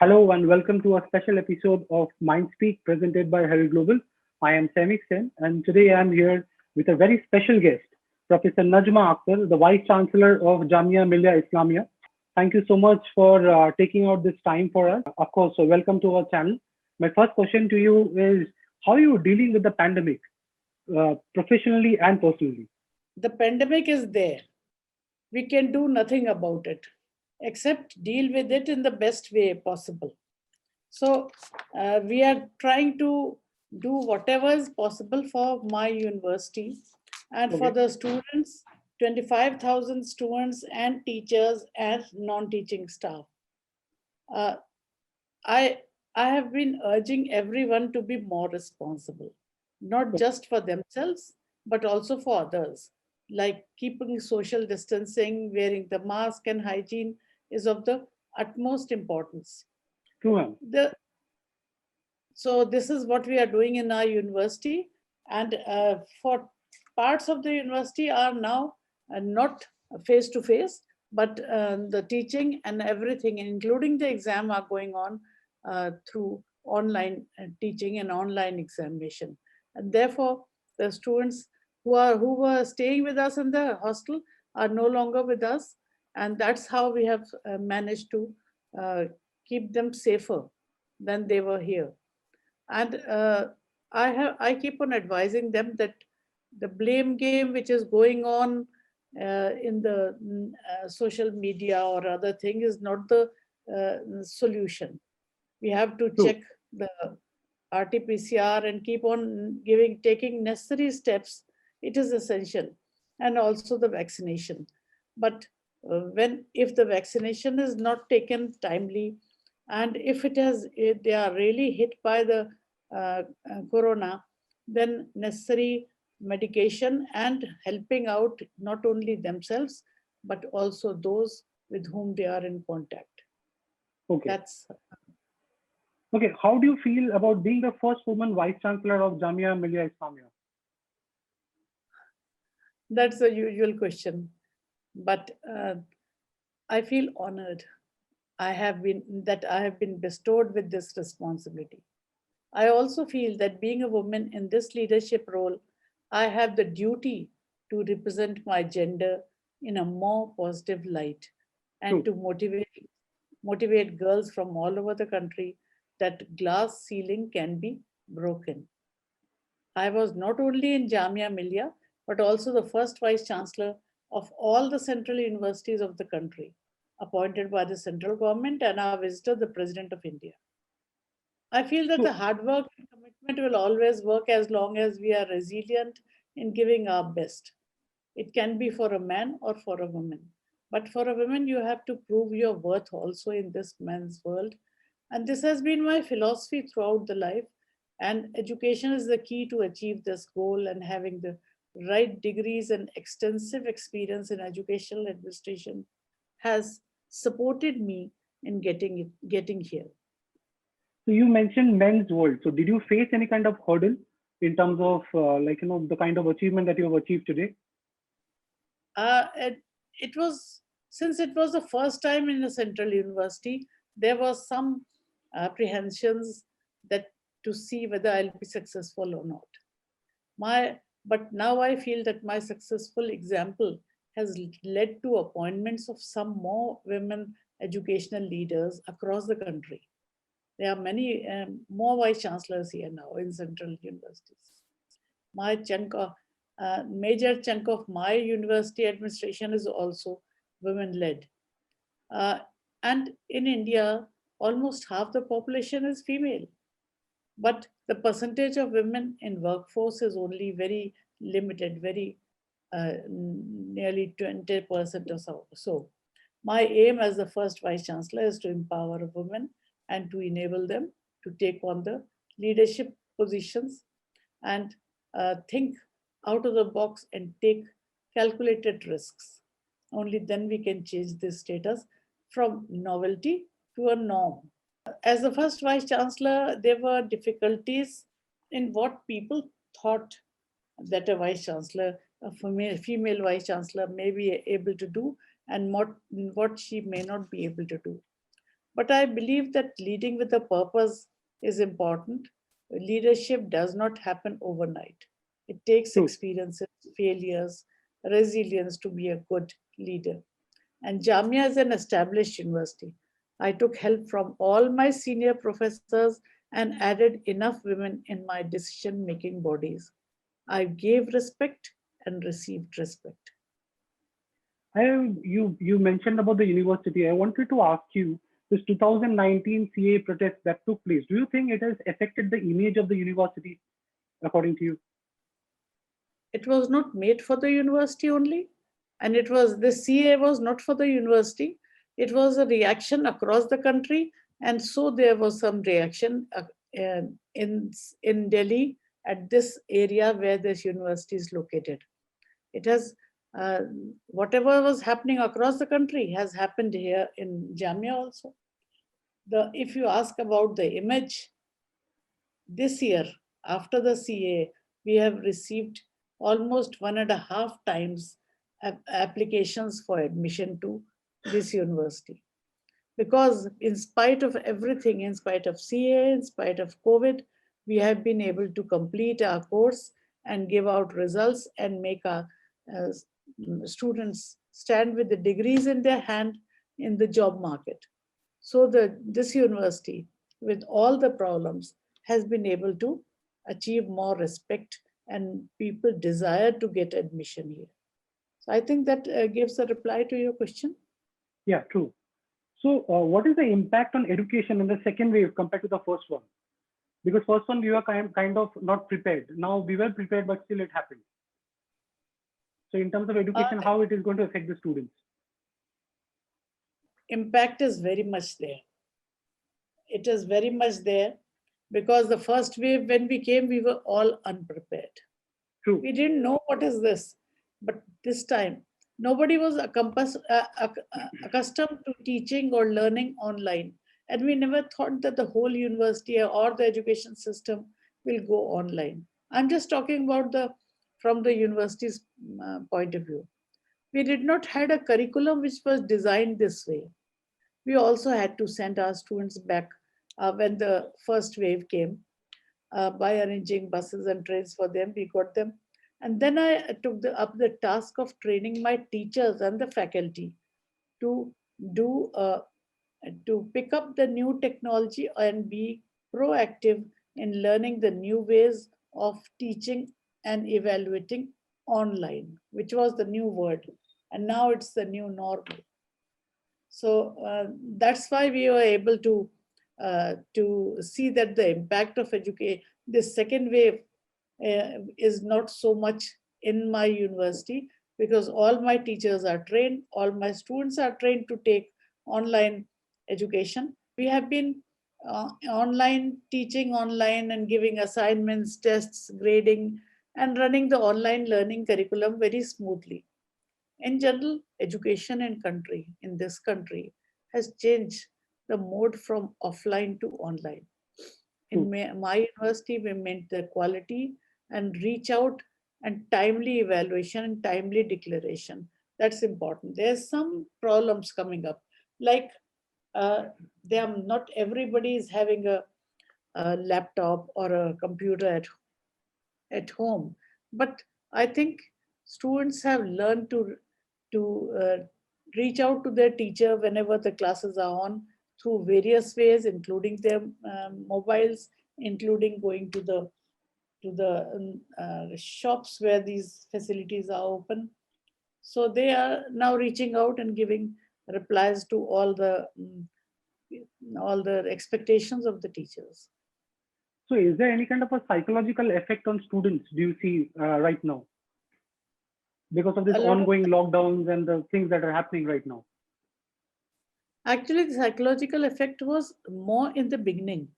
Hello and welcome to a special episode of Mindspeak presented by Herald Global. I am Saimik and today I am here with a very special guest, Professor Najma Akhtar, the Vice-Chancellor of Jamia Millia Islamia. Thank you so much for taking out this time for us. Of course, so welcome to our channel. My first question to you is, how are you dealing with the pandemic, professionally and personally? The pandemic is there. We can do nothing about it except deal with it in the best way possible. So we are trying to do whatever is possible for my university and for Okay. the students, 25,000 students and teachers and non-teaching staff. Uh, I, I have been urging everyone to be more responsible, not just for themselves, but also for others. Like keeping social distancing, wearing the mask, and hygiene is of the utmost importance. True, ma'am. The, so this is what we are doing in our university, and for parts of the university are now not face to face, but the teaching and everything, including the exam, are going on through online teaching and online examination. And therefore, the students who were staying with us in the hostel are no longer with us, and that's how we have managed to uh, keep them safer than they were here. And I keep on advising them that the blame game which is going on in the social media or other thing is not the solution. We have to True. check the RT-PCR and keep on taking necessary steps. It is essential, and also the vaccination. But if the vaccination is not taken timely, and if they are really hit by the corona, then necessary medication and helping out not only themselves but also those with whom they are in contact. Okay. That's Okay. How do you feel about being the first woman Vice-Chancellor of Jamia Millia Islamia? that's a usual question, but I feel honored. I have been bestowed with this responsibility. I also feel that being a woman in this leadership role, I have the duty to represent my gender in a more positive light and True. to motivate girls from all over the country that glass ceiling can be broken. I was not only in Jamia Millia, but also the first vice chancellor of all the central universities of the country, appointed by the central government, and our visitor, the President of India. I feel that the True. hard work and commitment will always work as long as we are resilient in giving our best. It can be for a man or for a woman. But for a woman, you have to prove your worth also in this man's world. And this has been my philosophy throughout the life. And education is the key to achieve this goal, and having the right degrees and extensive experience in educational administration has supported me in getting here. So you mentioned men's world. So did you face any kind of hurdle in terms of the kind of achievement that you have achieved today? It was, since it was the first time in a central university, there was some apprehensions that to see whether I'll be successful or not. But now I feel that my successful example has led to appointments of some more women educational leaders across the country. There are many more vice chancellors here now in central universities. My major chunk of my university administration is also women led. Uh, and in India, almost half the population is female, but the percentage of women in workforce is only very limited, very nearly 20% or so. My aim as the first vice chancellor is to empower women and to enable them to take on the leadership positions and think out of the box and take calculated risks. Only then we can change this status from novelty to a norm. As the first vice chancellor, there were difficulties in what people thought that a vice chancellor, a female vice chancellor, may be able to do, and what she may not be able to do. But I believe that leading with a purpose is important. Leadership does not happen overnight. It takes True. experiences, failures, resilience to be a good leader. And Jamia is an established university. I took help from all my senior professors and added enough women in my decision making bodies. I gave respect and received respect. You mentioned about the university. I wanted to ask you this 2019 CA protest that took place. Do you think it has affected the image of the university, according to you? It was not made for the university only, and it was the CA was not for the university. It was a reaction across the country, and so there was some reaction in Delhi at this area where this university is located. It has uh, whatever was happening across the country has happened here in Jamia also. The if you ask about the image, this year, after the CA, we have received almost 1.5 times applications for admission to this university. Because, in spite of everything, in spite of CA, in spite of COVID, we have been able to complete our course and give out results and make our uh, students stand with the degrees in their hand in the job market. So this university, with all the problems, has been able to achieve more respect and people desire to get admission here. So I think that gives a reply to your question. Yeah, true. So, what is the impact on education in the second wave compared to the first one? Because first one we were kind of not prepared. Now we were prepared, but still it happened. So, in terms of Uh, education, how it is going to affect the students? Impact is very much there. It is very much there because the first wave, when we came, we were all unprepared. True. We didn't know what is this. But this time, nobody was accustomed to teaching or learning online. And we never thought that the whole university or the education system will go online. I'm just talking about the from the university's point of view. We did not had a curriculum which was designed this way. We also had to send our students back when the first wave came by arranging buses and trains for them. We got them. And then I took up the task of training my teachers and the faculty to do to pick up the new technology and be proactive in learning the new ways of teaching and evaluating online, which was the new word. And now it's the new normal. So that's why we were able to see that the impact of education, this second wave, is not so much in my university because all my teachers are trained, all my students are trained to take online education. We have been online teaching online and giving assignments, tests, grading, and running the online learning curriculum very smoothly. In general, education in this country has changed the mode from offline to online. In True. my university, we meant the quality and reach out and timely evaluation and timely declaration. That's important. There's some problems coming up, like uh, not everybody is having a laptop or a computer at home. But I think students have learned to reach out to their teacher whenever the classes are on through various ways, including their mobiles, including going to the shops where these facilities are open. So they are now reaching out and giving replies to all the expectations of the teachers. So, is there any kind of a psychological effect on students? Do you see right now because of this A lot of ongoing lockdowns and the things that are happening right now? Actually, the psychological effect was more in the beginning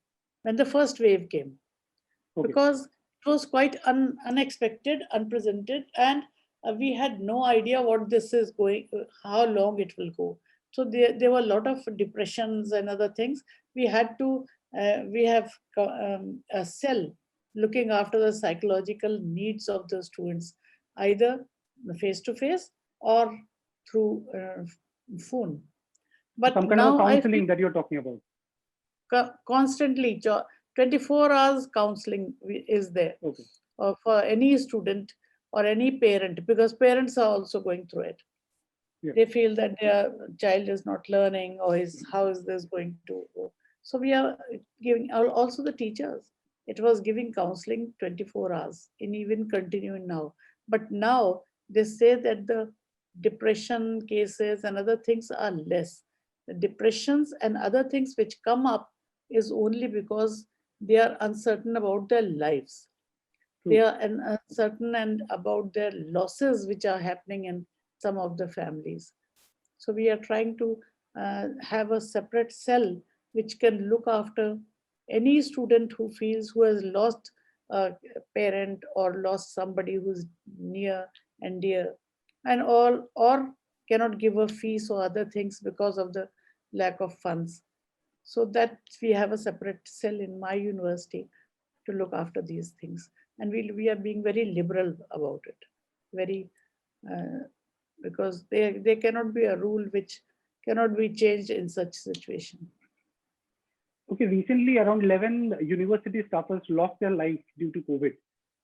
when the first wave came, Okay. because it was quite unexpected, unprecedented, and we had no idea what this is going, how long it will go. So there were a lot of depressions and other things. We have a cell looking after the psychological needs of the students, either face to face or through phone. But Some kind of a now I feel counseling that you're talking about. constantly 24 hours counseling is there Okay. for any student or any parent, because parents are also going through it. Yeah. They feel that their child is not learning, or is how is this going to go. So we are giving also the teachers. It was giving counseling 24 hours and even continuing now. But now they say that the depression cases and other things are less. The depressions and other things which come up is only because they are uncertain about their lives. They True. are uncertain and about their losses which are happening in some of the families. So we are trying to have a separate cell which can look after any student who feels, who has lost a parent or lost somebody who's near and dear, and all, or cannot give a fees or other things because of the lack of funds. So that we have a separate cell in my university to look after these things, and we are being very liberal about it, very uh, because there cannot be a rule which cannot be changed in such situation. Okay, recently around 11 university staffers lost their life due to COVID.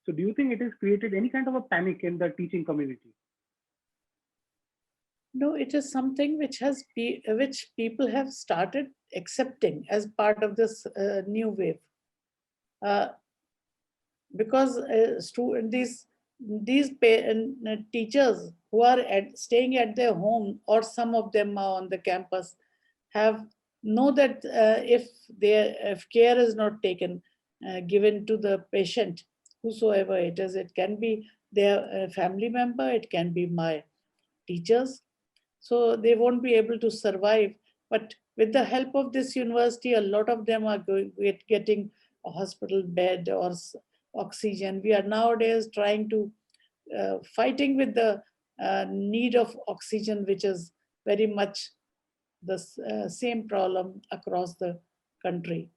So do you think it has created any kind of a panic in the teaching community? No, it is something which which people have started accepting as part of this new wave. Uh, because teachers who are staying at their home, or some of them are on the campus, have know that if care is not taken, given to the patient, whosoever it is, it can be their family member, it can be my teachers, so they won't be able to survive. But with the help of this university, a lot of them are getting a hospital bed or oxygen. We are nowadays trying to fighting with the need of oxygen, which is very much the same problem across the country.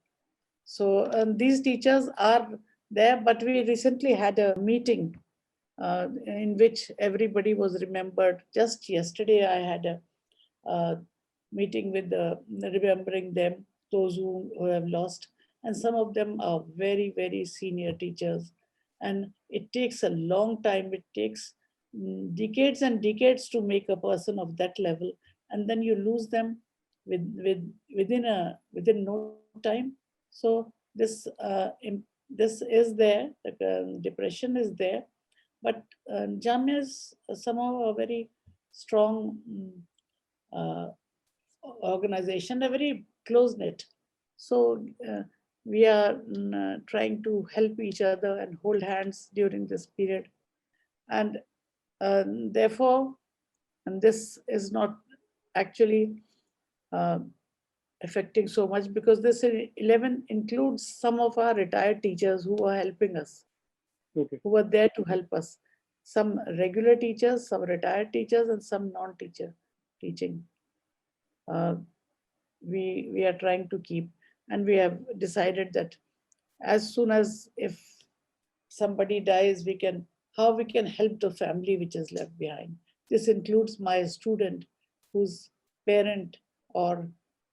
So these teachers are there, but we recently had a meeting in which everybody was remembered. Just yesterday, I had a meeting with remembering them, those who have lost. And some of them are very, very senior teachers. And it takes a long time. It takes decades and decades to make a person of that level. And then you lose them within no time. So this is there, the depression is there, but Jamia is somehow a very strong uh, organization, a very close knit. So we are trying to help each other and hold hands during this period. And therefore, and this is not actually uh, affecting so much, because this 11 includes some of our retired teachers who are helping us, Okay. who are there to help us. Some regular teachers, some retired teachers, and some non-teacher teaching. Uh, we are trying to keep, and we have decided that as soon as if somebody dies, we can how we can help the family which is left behind. This includes my student whose parent or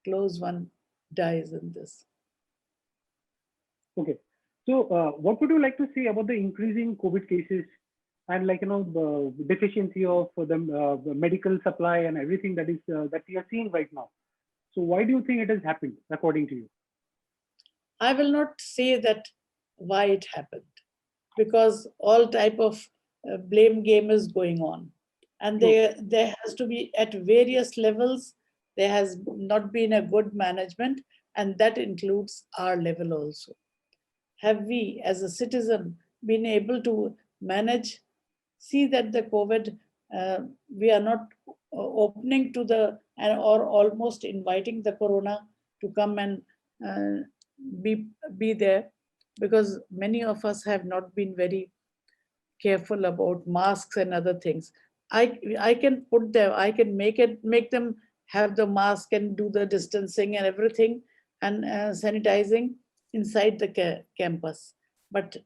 close one dies in this. Okay. So what would you like to say about the increasing COVID cases and like, the deficiency of the medical supply and everything that we are seeing right now? So why do you think it has happened according to you? I will not say that why it happened, because all type of blame game is going on, and True. there has to be at various levels. There has not been a good management, and that includes our level also. Have we as a citizen been able to manage, see that the COVID, uh, we are not opening to the, and or almost inviting the corona to come and uh, be be there, because many of us have not been very careful about masks and other things. I can put them, I can make them have the mask and do the distancing and everything, and sanitizing inside the campus. But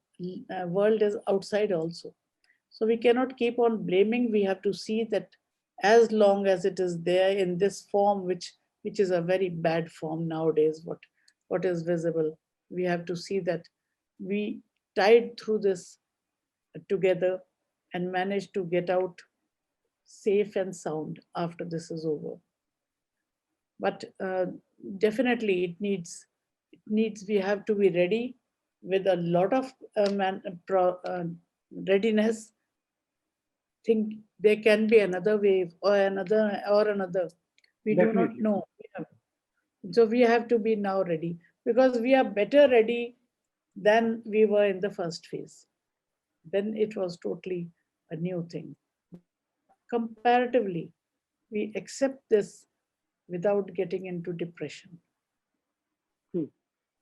world is outside also. So we cannot keep on blaming. We have to see that as long as it is there in this form, which which is a very bad form nowadays, what is visible. We have to see that we tied through this together and managed to get out safe and sound after this is over. But definitely it needs we have to be ready with a lot of readiness. Think there can be another wave or another. We do not Definitely. know. So we have to be now ready, because we are better ready than we were in the first phase. Then it was totally a new thing. Now, comparatively, we accept this without getting into depression. True.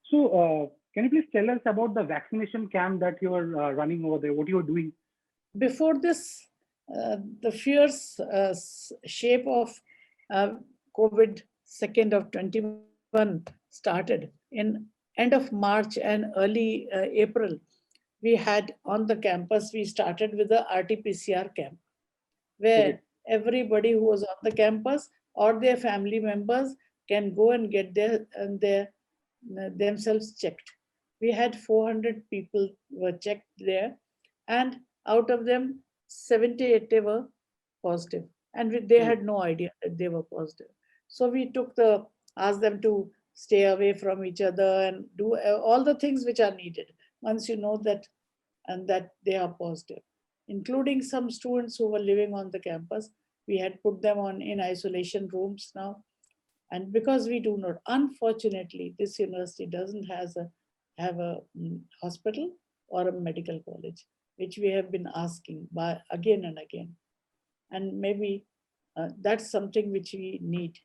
So, can you please tell us about the vaccination camp that you are running over there? What you are doing? Before this, the fierce shape of uh, COVID second of 21 started in end of March and early April. We had on the campus, we started with the RT-PCR camp, Okay. where everybody who was on the campus or their family members can go and get their themselves checked. We had 400 people were checked there, and out of them, 78 were positive, and they Oh, had no idea that they were positive. So we asked them to stay away from each other and do all the things which are needed once you know that, and that they are positive, including some students who were living on the campus. We had put them on in isolation rooms now. And because we do not, unfortunately, this university doesn't have a hospital or a medical college, which we have been asking by again and again. And maybe that's something which we need.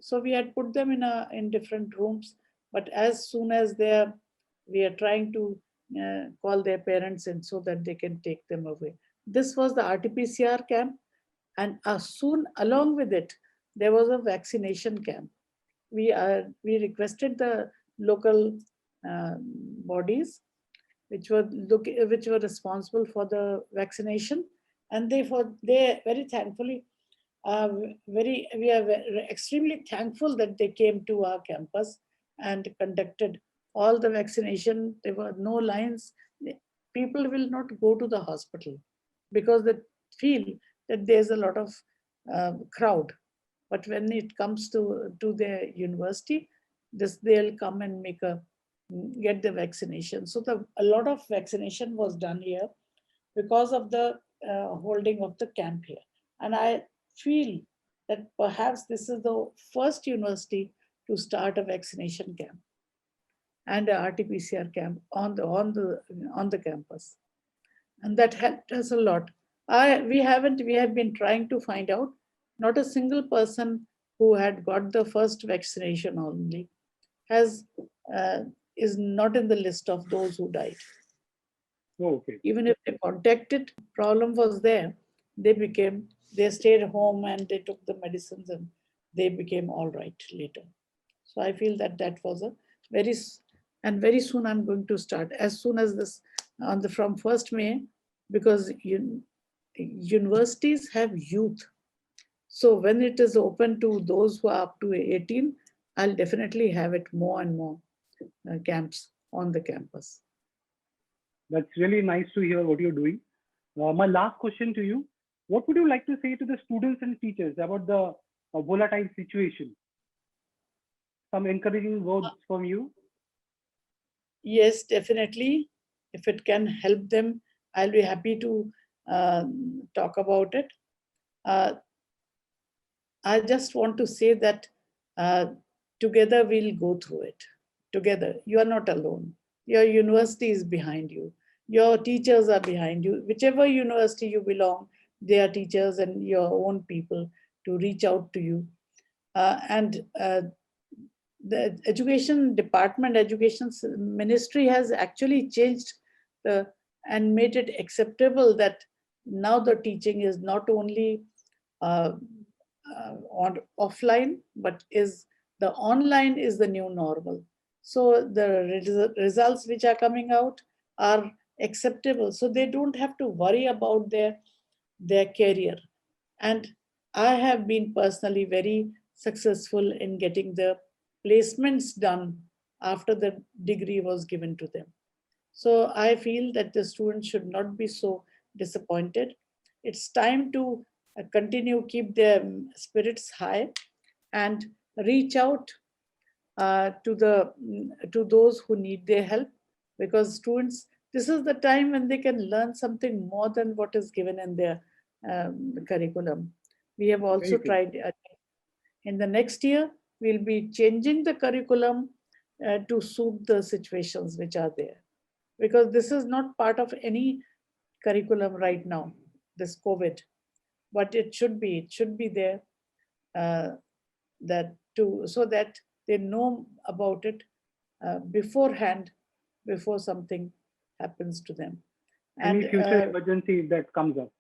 So we had put them in different rooms, but as soon as we are trying to call their parents in so that they can take them away. This was the RT-PCR camp, and soon along with it, there was a vaccination camp. We requested the local uh, bodies which were responsible for the vaccination, and they very thankfully uh, very we are extremely thankful that they came to our campus and conducted all the vaccination. There were no lines. People will not go to the hospital because they feel that there's a lot of crowd. But when it comes to their university, this they'll come and get the vaccination. So a lot of vaccination was done here because of the holding of the camp here. And I feel that perhaps this is the first university to start a vaccination camp and a RT-PCR camp on the campus, and that helped us a lot. We have been trying to find out, not a single person who had got the first vaccination only has uh, is not in the list of those who died. oh, okay. Even if they contacted, problem was there, they stayed home and they took the medicines and they became all right later. So I feel that that was a very and very soon I'm going to start as soon as this on the from 1st May, because universities have youth. So when it is open to those who are up to 18, I'll definitely have it more and more camps on the campus. That's really nice to hear what you're doing. My last question to you: what would you like to say to the students and teachers about the volatile situation? Some encouraging words from you. Yes, definitely. If it can help them, I'll be happy to talk about it. Uh, I just want to say that uh, together we'll go through it. Together. You are not alone. Your university is behind you. Your teachers are behind you. Whichever university you belong, they are teachers and your own people to reach out to you. And the education department, education ministry has actually changed the and made it acceptable that now the teaching is not only uh, on offline, but is the online is the new normal. So the results which are coming out are acceptable. So they don't have to worry about their career. And I have been personally very successful in getting the placements done after the degree was given to them. So I feel that the students should not be so disappointed. It's time to continue, keep their spirits high, and reach out to those who need their help, because students, this is the time when they can learn something more than what is given in their curriculum. We have also Very true. tried in the next year, we'll be changing the curriculum to suit the situations which are there, because this is not part of any curriculum right now, this COVID, but it should be there, uh, that to so that they know about it beforehand, before something happens to them. Any And future emergency that comes up.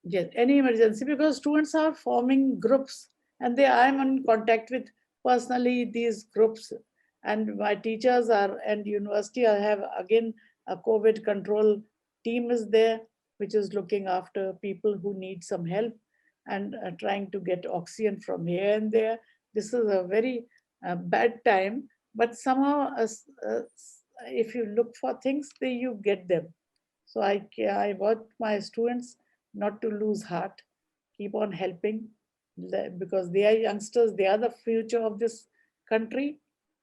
yes, any emergency, because students are forming groups, and they I am in contact with personally these groups, and my teachers are, and university I have again a COVID control team is there, which is looking after people who need some help, and trying to get oxygen from here and there. This is a very bad time, but somehow if you look for things, they you get them. So I want my students not to lose heart, keep on helping, because they are youngsters, they are the future of this country,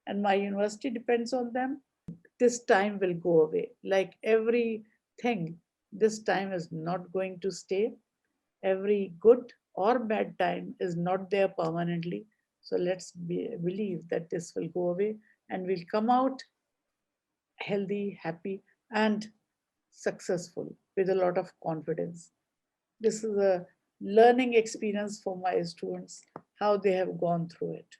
and my university depends on them. This time will go away. Like everything, this time is not going to stay. Every good or bad time is not there permanently. So believe that this will go away, and we'll come out healthy, happy, and successful with a lot of confidence. This is a learning experience for my students, how they have gone through it.